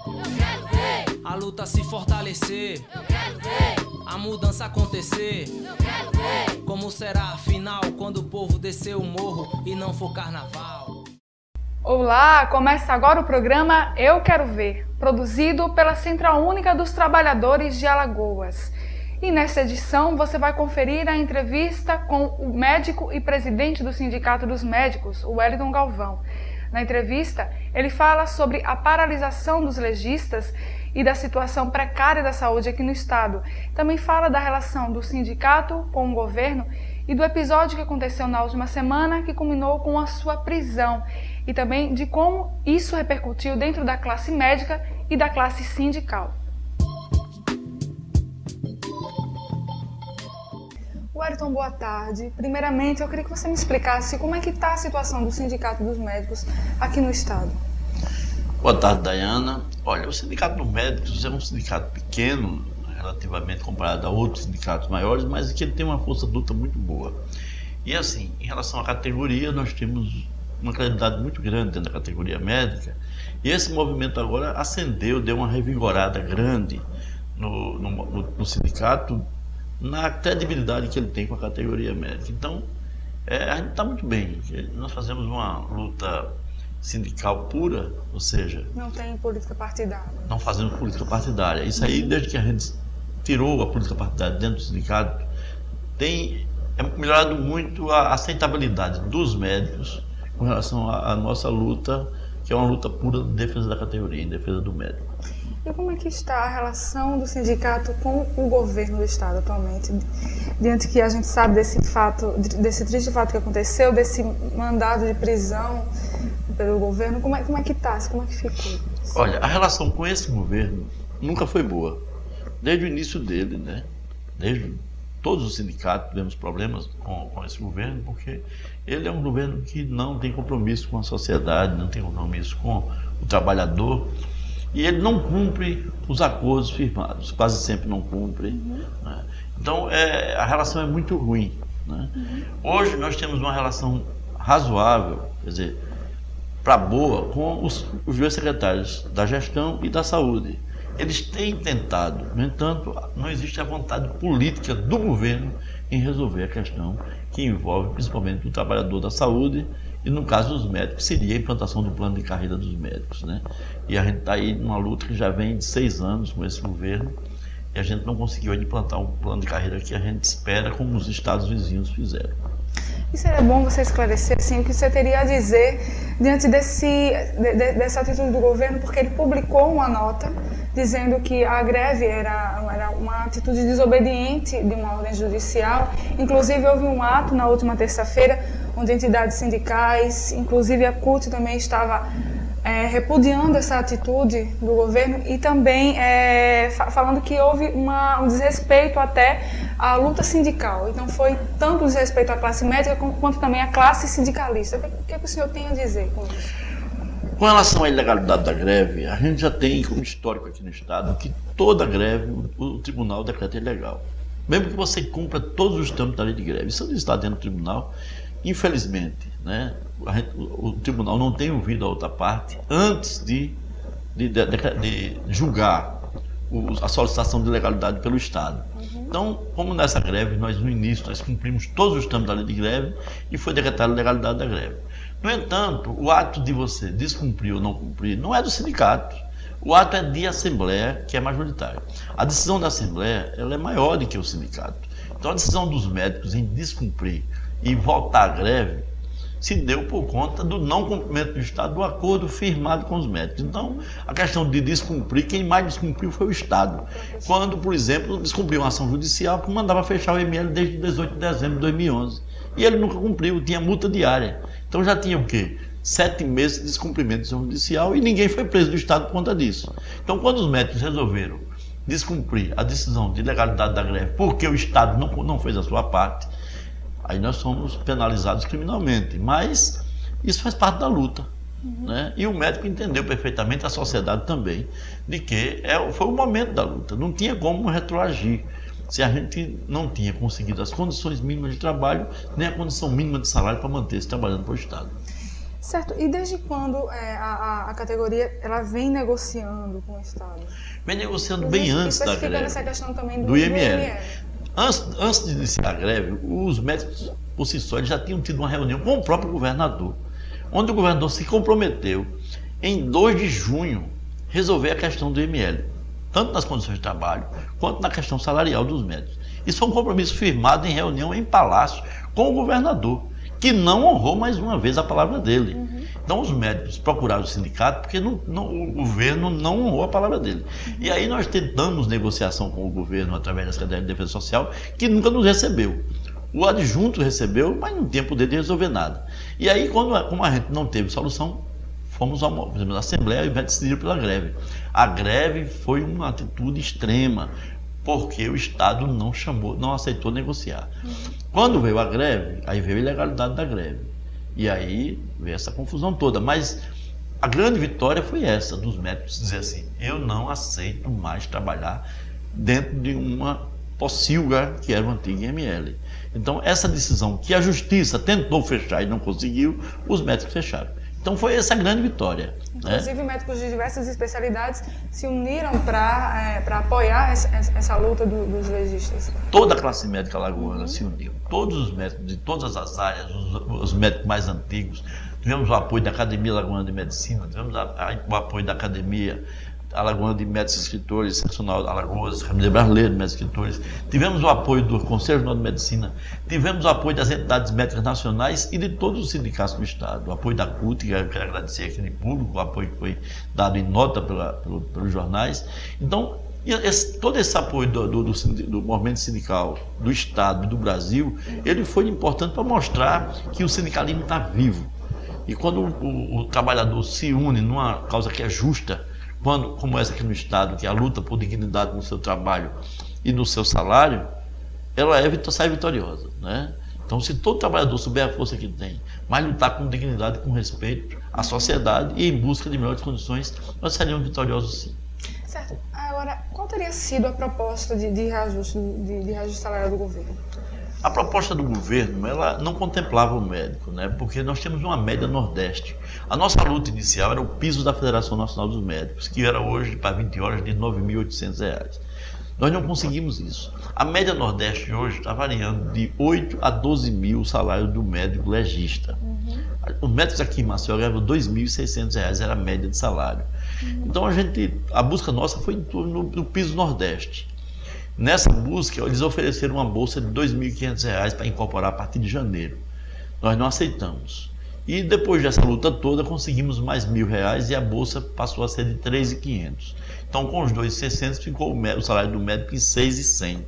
Eu quero ver. A luta se fortalecer. Eu quero ver. A mudança acontecer. Eu quero ver. Como será afinal quando o povo descer o morro e não for carnaval? Olá, começa agora o programa Eu Quero Ver, produzido pela Central Única dos Trabalhadores de Alagoas. E nesta edição você vai conferir a entrevista com o médico e presidente do Sindicato dos Médicos, o Wellington Galvão. Na entrevista, ele fala sobre a paralisação dos legistas e da situação precária da saúde aqui no estado. Também fala da relação do sindicato com o governo e do episódio que aconteceu na última semana, que culminou com a sua prisão, e também de como isso repercutiu dentro da classe médica e da classe sindical. Wellington, boa tarde. Primeiramente, eu queria que você me explicasse como é que está a situação do Sindicato dos Médicos aqui no estado. Boa tarde, Dayana. Olha, o Sindicato dos Médicos é um sindicato pequeno, relativamente comparado a outros sindicatos maiores, mas que ele tem uma força de luta muito boa. E assim, em relação à categoria, nós temos uma credibilidade muito grande dentro da categoria médica, e esse movimento agora ascendeu, deu uma revigorada grande no sindicato, na credibilidade que ele tem com a categoria médica. Então, a gente está muito bem. Nós fazemos uma luta sindical pura, ou seja... Não tem política partidária. Não fazemos política partidária. Isso aí, desde que a gente tirou a política partidária dentro do sindicato, tem melhorado muito a aceitabilidade dos médicos com relação à nossa luta, que é uma luta pura de defesa da categoria, em defesa do médico. E como é que está a relação do sindicato com o governo do estado atualmente? Diante que a gente sabe desse fato, desse triste fato que aconteceu, desse mandado de prisão pelo governo, como é que está? Como é que ficou? Olha, a relação com esse governo nunca foi boa. Desde o início dele, né? Desde todos os sindicatos tivemos problemas com esse governo, porque ele é um governo que não tem compromisso com a sociedade, não tem compromisso com o trabalhador, e ele não cumpre os acordos firmados, quase sempre não cumpre. Né? Então, a relação é muito ruim. Né? Hoje nós temos uma relação razoável, quer dizer, para boa, com os dois secretários da gestão e da saúde. Eles têm tentado, no entanto, não existe a vontade política do governo em resolver a questão que envolve principalmente o trabalhador da saúde e, no caso dos médicos, seria a implantação do plano de carreira dos médicos. Né? E a gente está aí numa luta que já vem de 6 anos com esse governo e a gente não conseguiu implantar um plano de carreira que a gente espera, como os estados vizinhos fizeram. E seria bom você esclarecer assim, o que você teria a dizer diante dessa atitude do governo, porque ele publicou uma nota dizendo que a greve era uma atitude desobediente de uma ordem judicial. Inclusive, houve um ato na última terça-feira, onde entidades sindicais, inclusive a CUT, também estava repudiando essa atitude do governo e também falando que houve um desrespeito até à luta sindical. Então foi tanto desrespeito à classe médica quanto também à classe sindicalista. O que o senhor tem a dizer com isso? Com relação à ilegalidade da greve, a gente já tem como histórico aqui no estado que toda greve o tribunal decreta ilegal. Mesmo que você cumpra todos os termos da lei de greve. Isso não está dentro do tribunal. Infelizmente, né, o tribunal não tem ouvido a outra parte antes de julgar a solicitação de legalidade pelo Estado. Então, como nessa greve, no início, nós cumprimos todos os termos da lei de greve e foi decretada a legalidade da greve. No entanto, o ato de você descumprir ou não cumprir não é do sindicato. O ato é de assembleia, que é majoritária. A decisão da assembleia ela é maior do que o sindicato. Então, a decisão dos médicos em descumprir e voltar à greve se deu por conta do não cumprimento do Estado do acordo firmado com os médicos. Então, a questão de descumprir, quem mais descumpriu foi o Estado. Quando, por exemplo, descumpriu uma ação judicial que mandava fechar o ML desde 18 de dezembro de 2011. E ele nunca cumpriu, tinha multa diária. Então já tinha o quê? 7 meses de descumprimento de ação judicial e ninguém foi preso do Estado por conta disso. Então, quando os médicos resolveram descumprir a decisão de legalidade da greve porque o Estado não fez a sua parte, aí nós somos penalizados criminalmente, mas isso faz parte da luta. Né? E o médico entendeu perfeitamente, a sociedade também, de que foi o momento da luta, não tinha como retroagir se a gente não tinha conseguido as condições mínimas de trabalho, nem a condição mínima de salário para manter-se trabalhando para o Estado. Certo. E desde quando a categoria ela vem negociando com o Estado? Vem negociando bem antes da especificando greve. essa questão também do IML. Antes de iniciar a greve, os médicos, por si só, eles já tinham tido uma reunião com o próprio governador, onde o governador se comprometeu, em 2 de junho, resolver a questão do IML, tanto nas condições de trabalho, quanto na questão salarial dos médicos. Isso foi um compromisso firmado em reunião em palácio com o governador, que não honrou mais uma vez a palavra dele. Então os médicos procuraram o sindicato porque o governo não honrou a palavra dele. E aí nós tentamos negociação com o governo através da Secretaria de Defesa Social, que nunca nos recebeu. O adjunto recebeu, mas não tinha poder de resolver nada. E aí, como a gente não teve solução, fomos a uma assembleia e decidiram pela greve. A greve foi uma atitude extrema, porque o Estado não aceitou negociar. Quando veio a greve, aí veio a ilegalidade da greve. E aí veio essa confusão toda. Mas a grande vitória foi essa, dos médicos dizer assim, eu não aceito mais trabalhar dentro de uma pocilga que era o antigo IML. Então, essa decisão que a Justiça tentou fechar e não conseguiu, os médicos fecharam. Então, foi essa a grande vitória. Inclusive, médicos de diversas especialidades se uniram para apoiar essa luta dos legistas. Toda a classe médica alagoana se uniu. Todos os médicos de todas as áreas, os médicos mais antigos. Tivemos o apoio da Academia Alagoana de Medicina, tivemos o apoio da Academia Alagoana de Médicos e Escritores, Seccional Alagoas, Academia Brasileira de Médicos e Escritores, tivemos o apoio do Conselho Nacional de Medicina, tivemos o apoio das entidades médicas nacionais e de todos os sindicatos do Estado, o apoio da CUT, que eu quero agradecer aqui em público, o apoio que foi dado em nota pelos jornais. Então, todo esse apoio do movimento sindical do Estado e do Brasil, ele foi importante para mostrar que o sindicalismo está vivo. E quando o trabalhador se une numa causa que é justa, como essa aqui no Estado, que é a luta por dignidade no seu trabalho e no seu salário, ela sai vitoriosa, né? Então, se todo trabalhador souber a força que tem, mas lutar com dignidade, com respeito à sociedade e em busca de melhores condições, nós seríamos vitoriosos sim. Certo. Agora, qual teria sido a proposta de reajuste salarial do governo? A proposta do governo, ela não contemplava o médico, né? Porque nós temos uma média Nordeste. A nossa luta inicial era o piso da Federação Nacional dos Médicos, que era hoje, para 20 horas, de R$ 9.800. Nós não conseguimos isso. A média Nordeste hoje está variando de 8 a 12 mil o salário do médico legista. Os médicos aqui em Maceió ganhavam R$ 2.600, era a média de salário. Então a busca nossa foi no piso Nordeste. Nessa busca, eles ofereceram uma bolsa de R$ 2.500 para incorporar a partir de janeiro. Nós não aceitamos. E depois dessa luta toda, conseguimos mais R$ 1.000 e a bolsa passou a ser de R$ 3.500. Então, com os 2.600, ficou o salário do médico em R$ 6.100.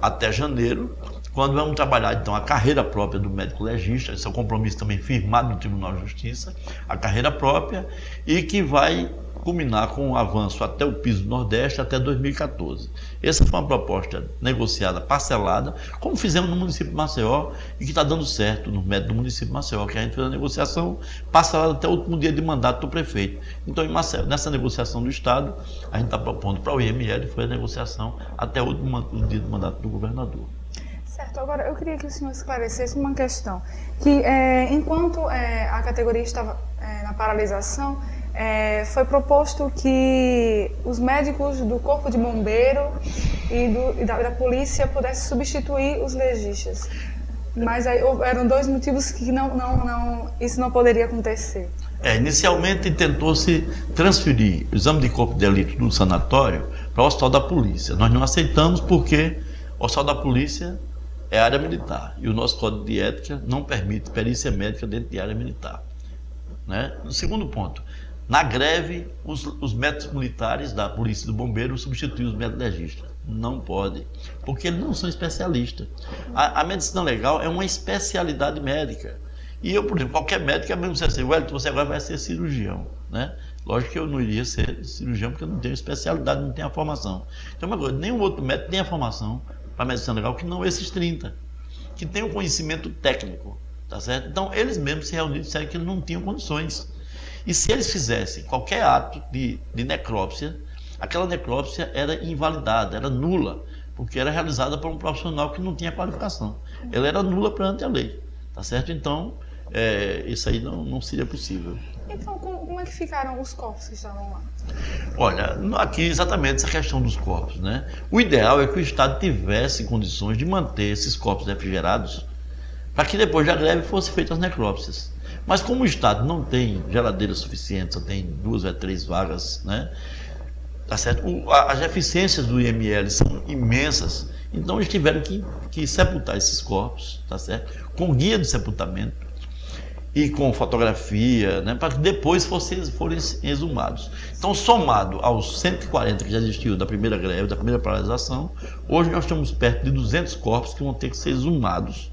Até janeiro, quando vamos trabalhar, então, a carreira própria do médico legista, esse é um compromisso também firmado no Tribunal de Justiça, a carreira própria, e que vai culminar com um avanço até o piso do Nordeste até 2014. Essa foi uma proposta negociada, parcelada, como fizemos no município de Maceió e que está dando certo no método do município de Maceió, que a gente fez a negociação parcelada até o último dia de mandato do prefeito. Então, em Maceió, nessa negociação do Estado, a gente está propondo para o IML, foi a negociação até o último dia de mandato do governador. Certo. Agora, eu queria que o senhor esclarecesse uma questão, que enquanto a categoria estava na paralisação, foi proposto que os médicos do Corpo de Bombeiro e da polícia pudessem substituir os legistas. Mas aí eram 2 motivos que isso não poderia acontecer. Inicialmente tentou-se transferir o exame de corpo de delito do sanatório para o hospital da polícia. Nós não aceitamos porque o hospital da polícia é área militar e o nosso código de ética não permite perícia médica dentro de área militar, né? No segundo ponto, na greve, os médicos militares da polícia e do bombeiro substituem os médicos legistas. Não pode, porque eles não são especialistas. A medicina legal é uma especialidade médica. E eu, por exemplo, qualquer médico, é mesmo assim, Wellington, você agora vai ser cirurgião, né? Lógico que eu não iria ser cirurgião, porque eu não tenho especialidade, não tenho a formação. Então, nenhum outro médico tem a formação para a medicina legal, que não esses 30, que tem o conhecimento técnico, tá certo? Então, eles mesmos se reuniram e disseram que não tinham condições. E se eles fizessem qualquer ato de necrópsia, aquela necrópsia era invalidada, era nula, porque era realizada por um profissional que não tinha qualificação. Ela era nula perante a lei, tá certo? Então, isso aí não seria possível. Então, como é que ficaram os corpos que estavam lá? Olha, aqui exatamente essa questão dos corpos, né? O ideal é que o Estado tivesse condições de manter esses corpos refrigerados para que depois da greve fossem feitas as necrópsias. Mas como o Estado não tem geladeiras suficientes, só tem 2 ou 3 vagas, né? Tá certo? As eficiências do IML são imensas, então eles tiveram que sepultar esses corpos, tá certo? Com guia de sepultamento e com fotografia, né, para que depois forem exumados. Então, somado aos 140 que já existiu da primeira greve, da primeira paralisação, hoje nós estamos perto de 200 corpos que vão ter que ser exumados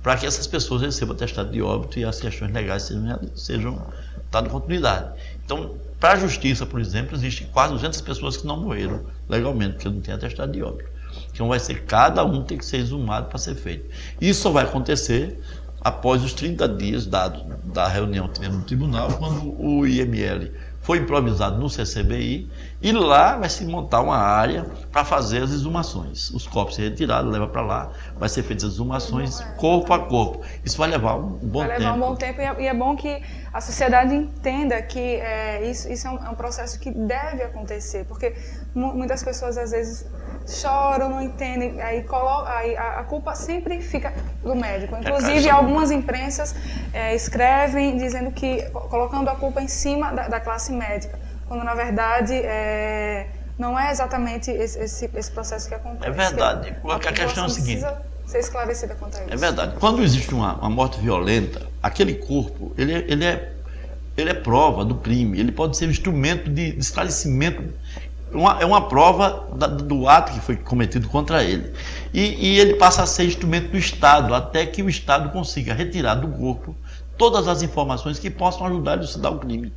para que essas pessoas recebam atestado de óbito e as questões legais sejam dadas continuidade. Então, para a justiça, por exemplo, existem quase 200 pessoas que não morreram legalmente, porque não tem atestado de óbito. Então, vai ser cada um tem que ser exumado para ser feito. Isso só vai acontecer após os 30 dias dados da reunião que tivemos no tribunal, quando o IML foi improvisado no CCBI, e lá vai se montar uma área para fazer as exumações. Os corpos serem retirados, leva para lá, vai ser feitas as exumações corpo a corpo. Isso vai levar um bom tempo. Vai levar um bom tempo e é bom que a sociedade entenda que isso é um processo que deve acontecer, porque muitas pessoas às vezes choram, não entendem, aí a culpa sempre fica do médico. Inclusive, algumas imprensas escrevem dizendo colocando a culpa em cima da classe médica, quando na verdade não é exatamente esse processo que acontece. É verdade. A questão é a seguinte: precisa ser esclarecida quanto a isso. É verdade. Quando existe uma morte violenta, aquele corpo, ele é prova do crime, ele pode ser um instrumento de esclarecimento. É uma prova do ato que foi cometido contra ele. E ele passa a ser instrumento do Estado, até que o Estado consiga retirar do corpo todas as informações que possam ajudar a elucidar o crime.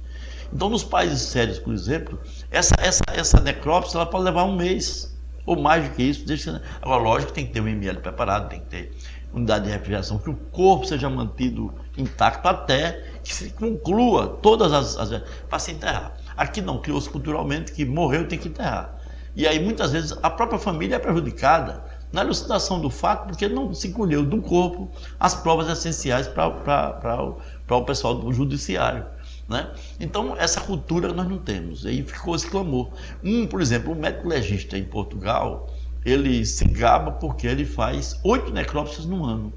Então, nos países sérios, por exemplo, essa necrópsia ela pode levar 1 mês, ou mais do que isso. Agora, lógico que tem que ter um IML preparado, tem que ter unidade de refrigeração, que o corpo seja mantido intacto até que se conclua todas as para se enterrar. Aqui não, criou-se culturalmente que morreu tem que enterrar. E aí muitas vezes a própria família é prejudicada na elucidação do fato, porque não se colheu do corpo as provas essenciais para o pessoal do judiciário, né? Então essa cultura nós não temos, e aí ficou esse clamor. Por exemplo, o médico legista em Portugal, ele se gaba porque ele faz 8 necrópsias no ano.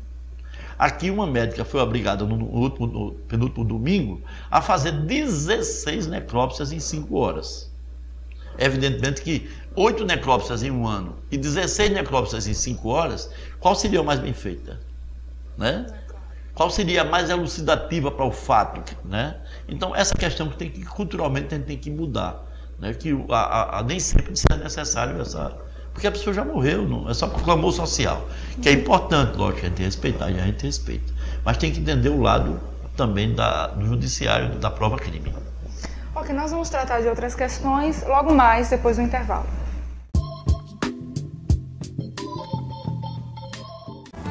Aqui uma médica foi obrigada no penúltimo domingo a fazer 16 necrópsias em 5 horas. Evidentemente que 8 necrópsias em um ano e 16 necrópsias em 5 horas, qual seria a mais bem feita? Né? Qual seria a mais elucidativa para o fato? Né? Então essa questão que culturalmente a gente tem que mudar. Né? Que nem sempre é necessário porque a pessoa já morreu, não, é só clamor social, que é importante, lógico, a gente respeitar, e a gente respeita. Mas tem que entender o lado também do judiciário, da prova crime. Ok, nós vamos tratar de outras questões logo mais, depois do intervalo.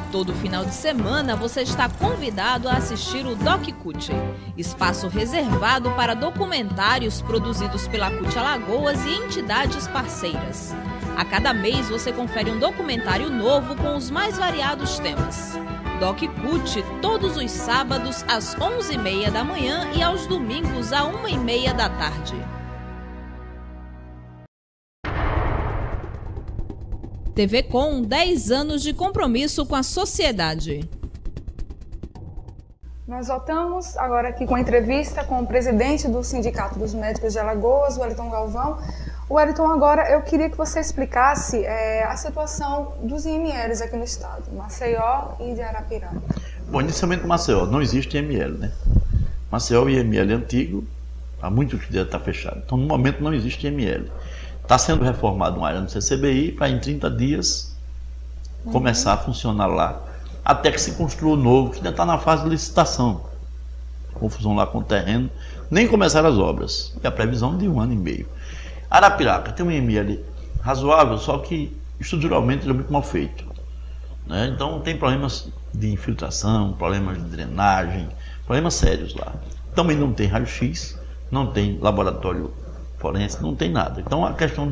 Todo final de semana você está convidado a assistir o DocCut, espaço reservado para documentários produzidos pela CUT Alagoas e entidades parceiras. A cada mês você confere um documentário novo com os mais variados temas. DocCut todos os sábados às 11h30 da manhã e aos domingos às 1h30 da tarde. TV Com, 10 anos de compromisso com a sociedade. Nós voltamos agora aqui com a entrevista com o presidente do Sindicato dos Médicos de Alagoas, o Wellington Galvão. Wellington, agora eu queria que você explicasse a situação dos IMLs aqui no estado, Maceió e de Arapiraca. Bom, inicialmente Maceió, não existe IML, né? Maceió é IML antigo, há muito que está fechado. Então, no momento, não existe IML. Está sendo reformado uma área no CCBI para, em 30 dias, começar a funcionar lá, até que se construa o novo, que ainda está na fase de licitação. Confusão lá com o terreno, nem começaram as obras. E a previsão de 1 ano e meio. Arapiraca tem um IML razoável, só que estruturalmente ele é muito mal feito, né? Então tem problemas de infiltração, problemas de drenagem, problemas sérios lá. Também não tem raio-x, não tem laboratório forense, não tem nada. Então a questão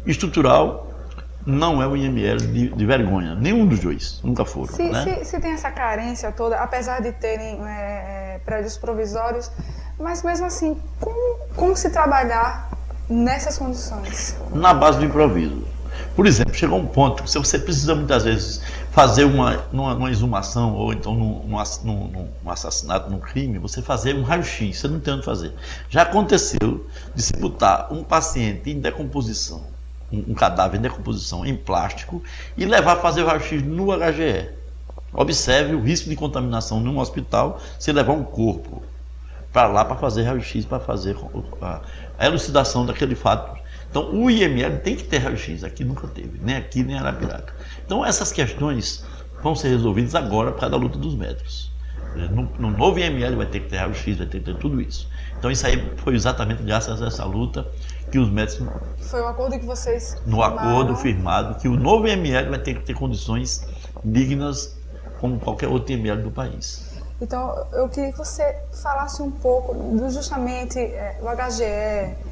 estrutural não é um IML de vergonha, nenhum dos dois, nunca foram. Se tem essa carência toda, apesar de terem prédios provisórios, mas mesmo assim, como se trabalhar nessas condições? Na base do improviso. Por exemplo, chegou um ponto que você precisa muitas vezes fazer numa exumação ou então num assassinato, num crime, você fazer um raio-x, você não tem onde fazer. Já aconteceu de se botar um paciente em decomposição, um cadáver em decomposição em plástico e levar a fazer o raio-x no HGE. Observe o risco de contaminação num hospital se levar um corpo para lá para fazer raio-x, para fazer a elucidação daquele fato. Então, o IML tem que ter raio-x, aqui nunca teve, nem aqui nem em Arapiraca. Então, essas questões vão ser resolvidas agora por causa da luta dos médicos. No novo IML vai ter que ter raio-x, vai ter que ter tudo isso. Então, isso aí foi exatamente graças a essa luta que os médicos... Foi um acordo que vocês No acordo firmado, que o novo IML vai ter que ter condições dignas como qualquer outro IML do país. Então, eu queria que você falasse um pouco do justamente o HGE,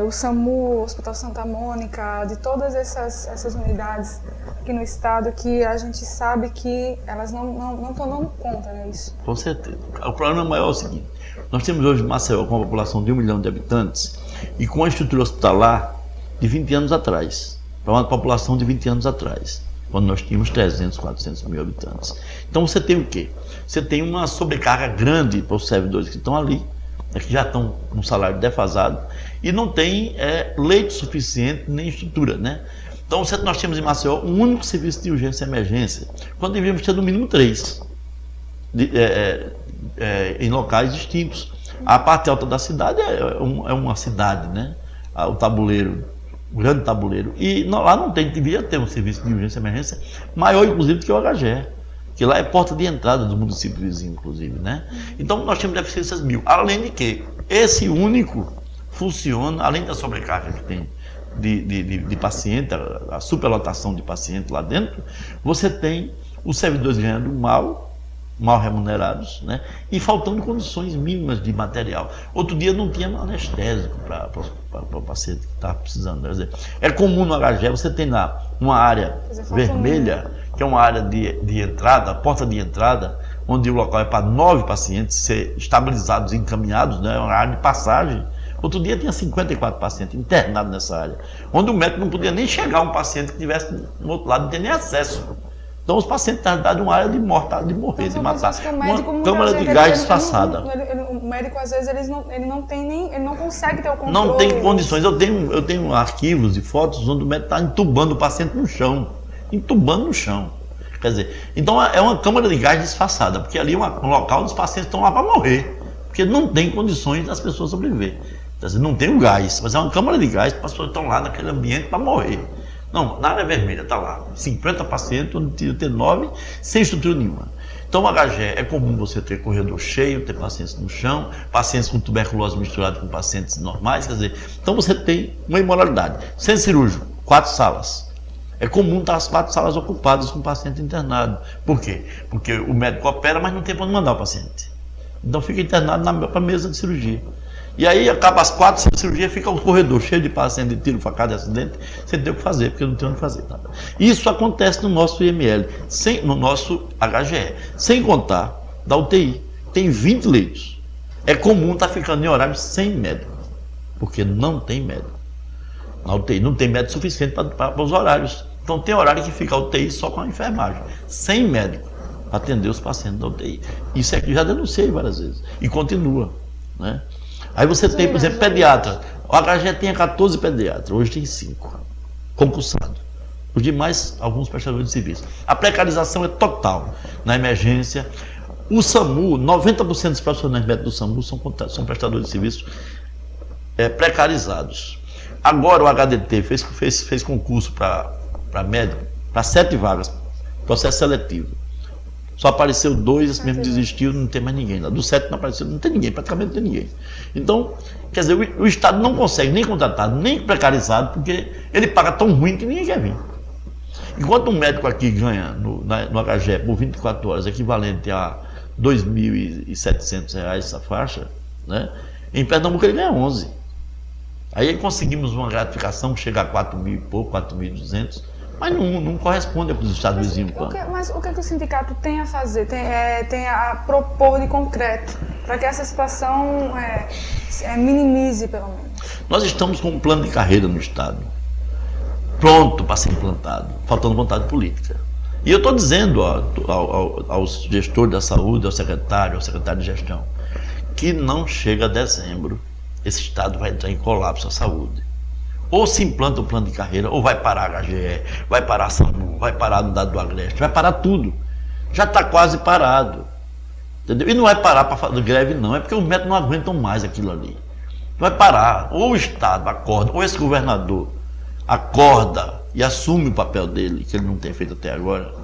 o SAMU, o Hospital Santa Mônica, de todas essas unidades aqui no estado que a gente sabe que elas não estão dando conta, né? Isso. Com certeza. O problema maior é o seguinte: nós temos hoje Maceió com uma população de 1 milhão de habitantes e com uma estrutura hospitalar de 20 anos atrás, para uma população de 20 anos atrás, quando nós tínhamos 300, 400 mil habitantes. Então você tem o quê? Você tem uma sobrecarga grande para os servidores que estão ali, que já estão com salário defasado, e não tem leito suficiente nem estrutura, né? Então nós temos em Maceió um único serviço de urgência e emergência, quando deveríamos ter no mínimo 3, em locais distintos. A parte alta da cidade é uma cidade, né? O tabuleiro, o grande tabuleiro, e lá não tem, deveria ter um serviço de urgência e emergência maior, inclusive, do que o HGE. Que lá é porta de entrada dos municípios vizinhos, inclusive, né? Então, nós temos deficiências 1000. Além de que esse único funciona, além da sobrecarga que tem de paciente, a superlotação de paciente lá dentro, você tem os servidores ganhando mal remunerados, né? E faltando condições mínimas de material. Outro dia não tinha anestésico para o paciente que estava precisando. Quer dizer, é comum no HGE, você tem lá uma área vermelha, que é uma área de entrada, a porta de entrada, onde o local é para 9 pacientes ser estabilizados e encaminhados, né? É uma área de passagem. Outro dia tinha 54 pacientes internados nessa área, onde o médico não podia nem chegar a um paciente que estivesse no outro lado, não tinha nem acesso. Então os pacientes estavam dentro de uma área de morrer, então, de matar. Uma câmara de gás disfarçada. O médico, às vezes, ele não consegue ter o controle. Não tem condições. Eu tenho arquivos e fotos onde o médico está entubando o paciente no chão. Entubando no chão. Quer dizer, então é uma câmara de gás disfarçada, porque ali é um local onde os pacientes estão lá para morrer, porque não tem condições das pessoas sobreviver. Quer dizer, não tem o gás, mas é uma câmara de gás, as pessoas estão lá naquele ambiente para morrer. Não, na área vermelha está lá, 50 pacientes, onde tem 9, sem estrutura nenhuma. Então o HGE é comum você ter corredor cheio, ter pacientes no chão, pacientes com tuberculose misturada com pacientes normais, quer dizer, então você tem uma imoralidade. Centro cirúrgico, 4 salas. É comum estar as 4 salas ocupadas com o paciente internado. Por quê? Porque o médico opera, mas não tem para onde mandar o paciente. Então fica internado para a mesa de cirurgia. E aí acaba as 4 sem cirurgia, fica o corredor cheio de paciente de tiro, facada e acidente, sem ter o que fazer, porque não tem onde fazer nada. Isso acontece no nosso IML, no nosso HGE, sem contar da UTI. Tem 20 leitos. É comum estar ficando em horário sem médico, porque não tem médico. Na UTI não tem médico suficiente para os horários. Então tem horário que fica a UTI só com a enfermagem, sem médico, para atender os pacientes da UTI. Isso é que já denunciei várias vezes, e continua, né? Aí você tem, por exemplo, pediatra. O HGE tinha 14 pediatras, hoje tem 5, concursados. Os demais, alguns prestadores de serviço. A precarização é total na emergência. O SAMU, 90% dos profissionais médicos do SAMU são prestadores de serviço precarizados. Agora o HDT fez concurso para médico, para 7 vagas, processo seletivo. Só apareceu 2, esse mesmo desistiu, não tem mais ninguém. Lá do 7 não apareceu, não tem ninguém, praticamente não tem ninguém. Então, quer dizer, o Estado não consegue nem contratar, nem precarizado, porque ele paga tão ruim que ninguém quer vir. Enquanto um médico aqui ganha no HGE por 24 horas, equivalente a R$ 2.700 essa faixa, né? Em Pernambuco ele ganha 11. Aí conseguimos uma gratificação que chega a 4 mil e pouco, 4.200, mas não corresponde ao que os estados vizinhos pagam. Mas o que o sindicato tem a fazer, tem a propor de concreto, para que essa situação minimize, pelo menos? Nós estamos com um plano de carreira no estado, pronto para ser implantado, faltando vontade política. E eu estou dizendo aos gestores da saúde, ao secretário de gestão, que não chega a dezembro, esse estado vai entrar em colapso a saúde. Ou se implanta o plano de carreira, ou vai parar a HGE, vai parar a SAMU, vai parar a unidade do Agreste, vai parar tudo. Já está quase parado. Entendeu? E não vai parar para fazer greve, não, é porque os médicos não aguentam mais aquilo ali. Vai parar. Ou o estado acorda, ou esse governador acorda e assume o papel dele, que ele não tem feito até agora,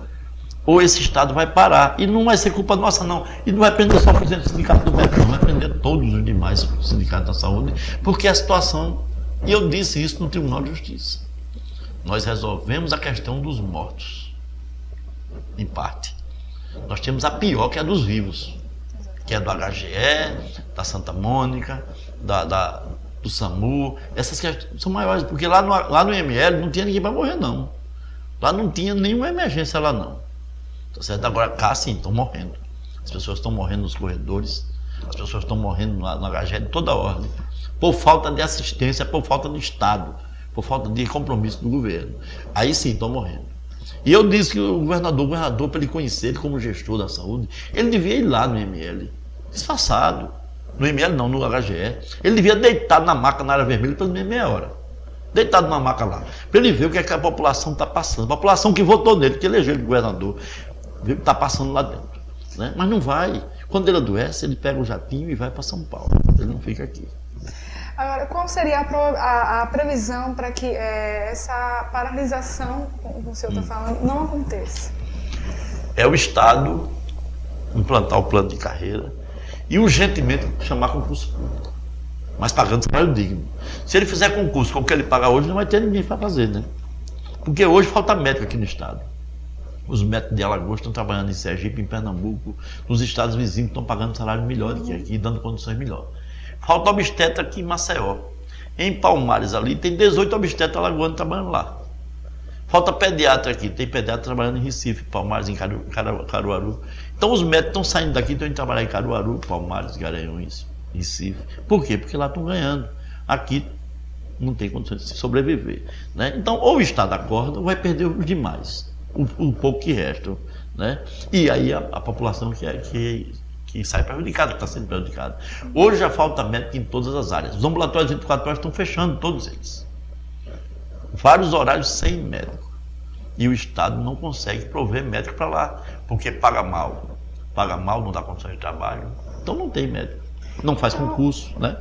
ou esse estado vai parar. E não vai ser culpa nossa, não. E não vai prender só o presidente do sindicato do médico, não, vai prender todos os demais sindicatos da saúde, porque a situação, e eu disse isso no Tribunal de Justiça, nós resolvemos a questão dos mortos, em parte. Nós temos a pior, que é a dos vivos, que é do HGE, da Santa Mônica, do SAMU. Essas questões são maiores, porque lá no IML não tinha ninguém para morrer, não. Lá não tinha nenhuma emergência lá, não. Tá certo? Agora cá, sim, estão morrendo. As pessoas estão morrendo nos corredores, as pessoas estão morrendo no HGE de toda ordem, por falta de assistência, por falta de Estado, por falta de compromisso do governo. Aí sim estão morrendo. E eu disse que o governador, para ele conhecer ele como gestor da saúde, ele devia ir lá no IML, disfarçado. No IML não, no HGE. Ele devia deitar na maca na área vermelha pelo menos meia hora. Deitado na maca lá. Para ele ver o que é que a população está passando. A população que votou nele, que elegeu ele governador, está passando lá dentro. Né? Mas não vai. Quando ele adoece, ele pega o jatinho e vai para São Paulo. Ele não fica aqui. Agora, qual seria a previsão para que essa paralisação, como o senhor está falando, não aconteça? É o Estado implantar o plano de carreira e urgentemente chamar concurso público, mas pagando salário digno. Se ele fizer concurso com o que ele paga hoje, não vai ter ninguém para fazer, né? Porque hoje falta médico aqui no estado. Os médicos de Alagoas estão trabalhando em Sergipe, em Pernambuco, nos estados vizinhos estão pagando salário melhor do que aqui, dando condições melhores. Falta obstetra aqui em Maceió. Em Palmares ali tem 18 obstetras alagoanos trabalhando lá. Falta pediatra aqui, tem pediatra trabalhando em Recife, Palmares, em Caruaru. Então os médicos estão saindo daqui, estão indo trabalhar em Caruaru, Palmares, Garanhuns, Recife. Por quê? Porque lá estão ganhando. Aqui não tem condições de se sobreviver. Né? Então ou o Estado acorda ou vai perder os demais, o pouco que restam. Né? E aí a população que sai prejudicada, que está sendo prejudicada. Hoje já falta médico em todas as áreas. Os ambulatórios 24 horas estão fechando, todos eles. Vários horários sem médico. E o Estado não consegue prover médico para lá, porque paga mal, não dá condições de trabalho. Então não tem médico. Não faz concurso, né?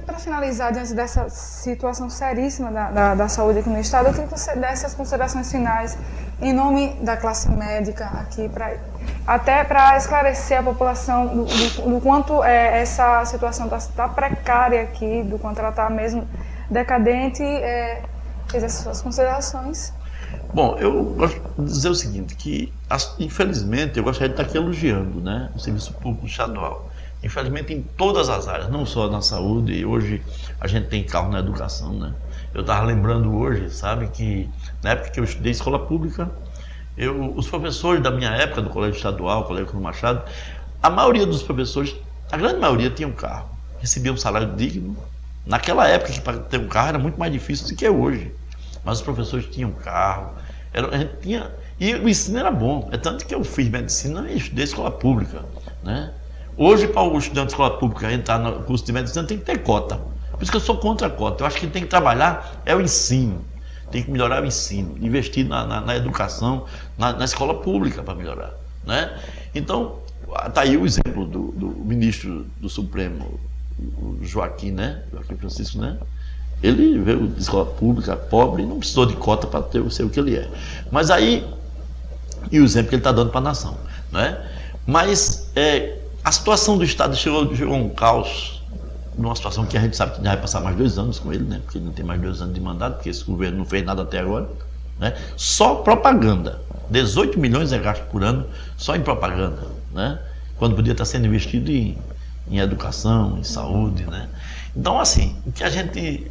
Para finalizar, diante dessa situação seríssima da saúde aqui no Estado, eu queria que você desse as considerações finais em nome da classe médica aqui, até para esclarecer a população do quanto essa situação está precária aqui, do quanto ela está mesmo decadente, fez as suas considerações. Bom, eu gosto de dizer o seguinte, que infelizmente eu gostaria de estar aqui elogiando, né, o serviço público estadual. Infelizmente em todas as áreas, não só na saúde, e hoje a gente tem carro na educação, né? Eu estava lembrando hoje, sabe, que na época que eu estudei escola pública, os professores da minha época, do colégio estadual, colégio Cruz Machado, a maioria dos professores, a grande maioria tinham carro, recebiam um salário digno. Naquela época que para ter um carro era muito mais difícil do que é hoje, mas os professores tinham carro, a gente tinha, e o ensino era bom, é tanto que eu fiz medicina e estudei escola pública, né? Hoje, para o estudante de escola pública entrar no curso de medicina, tem que ter cota. Por isso que eu sou contra a cota. Eu acho que quem tem que trabalhar é o ensino. Tem que melhorar o ensino, investir na educação, na escola pública para melhorar. Né? Então, está aí o exemplo do ministro do Supremo, o Joaquim, né? Joaquim Francisco, né? Ele veio de escola pública, pobre, e não precisou de cota para ser o que ele é. Mas aí, e o exemplo que ele está dando para a nação. Né? Mas a situação do Estado chegou a um caos, numa situação que a gente sabe que já vai passar mais 2 anos com ele, né? Porque ele não tem mais 2 anos de mandato, porque esse governo não fez nada até agora. Né? Só propaganda. 18 milhões é gasto por ano só em propaganda, né? Quando podia estar sendo investido em educação, em saúde. Né? Então, assim, o que a gente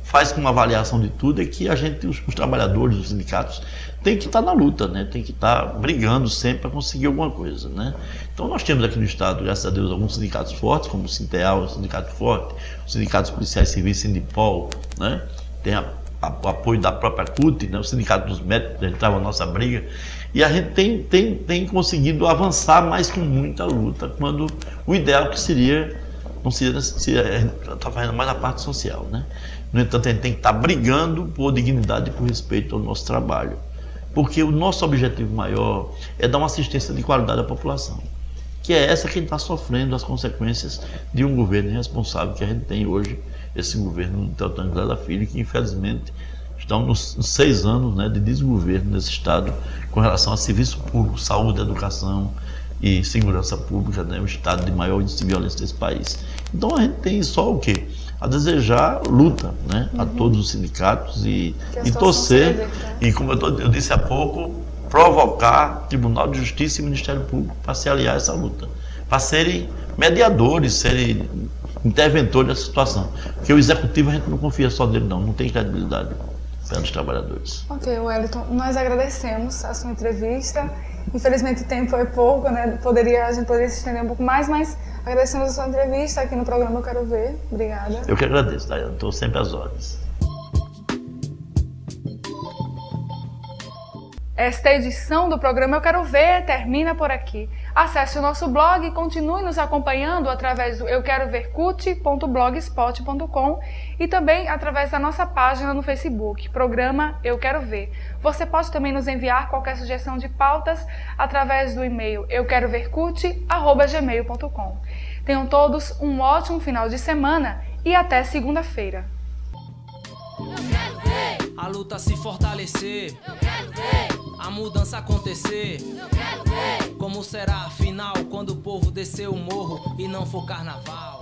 faz com uma avaliação de tudo é que a gente, os trabalhadores, os sindicatos, tem que estar na luta, né? Tem que estar brigando sempre para conseguir alguma coisa, né? Então nós temos aqui no estado, graças a Deus, alguns sindicatos fortes, como o Sinteal, o sindicato forte, os sindicatos policiais civis, Sindipol, né? Tem o apoio da própria CUT, né? O sindicato dos médicos, ele estava na nossa briga, e a gente tem conseguido avançar, mas com muita luta, quando o ideal que seria, não seria, está fazendo mais na parte social, né? No entanto, a gente tem que estar brigando por dignidade e por respeito ao nosso trabalho, porque o nosso objetivo maior é dar uma assistência de qualidade à população, que é essa que está sofrendo as consequências de um governo irresponsável que a gente tem hoje, esse governo do Teotônio Vilela Filho, que infelizmente estão nos 6 anos, né, de desgoverno nesse estado com relação a serviço público, saúde, educação e segurança pública, né, o estado de maior índice de violência desse país. Então a gente tem só o quê? A desejar luta, né, a todos os sindicatos e torcer, e como eu disse há pouco, provocar Tribunal de Justiça e Ministério Público para se aliar a essa luta, para serem mediadores, serem interventores da situação. Porque o executivo a gente não confia só dele, não tem credibilidade pelos trabalhadores. Ok, Wellington, nós agradecemos a sua entrevista. Infelizmente o tempo é pouco, né? A gente poderia se estender um pouco mais, mas agradecemos a sua entrevista aqui no programa Eu Quero Ver. Obrigada. Eu que agradeço, Daiane. Estou sempre às ordens. Esta edição do programa Eu Quero Ver termina por aqui. Acesse o nosso blog e continue nos acompanhando através do euquerovercut.blogspot.com e também através da nossa página no Facebook, programa Eu Quero Ver. Você pode também nos enviar qualquer sugestão de pautas através do e-mail euquerovercut@gmail.com. Tenham todos um ótimo final de semana e até segunda-feira. Eu quero ver, A luta se fortalecer, eu quero ver, a mudança acontecer. eu quero ver. Como será afinal quando o povo descer o morro e não for carnaval?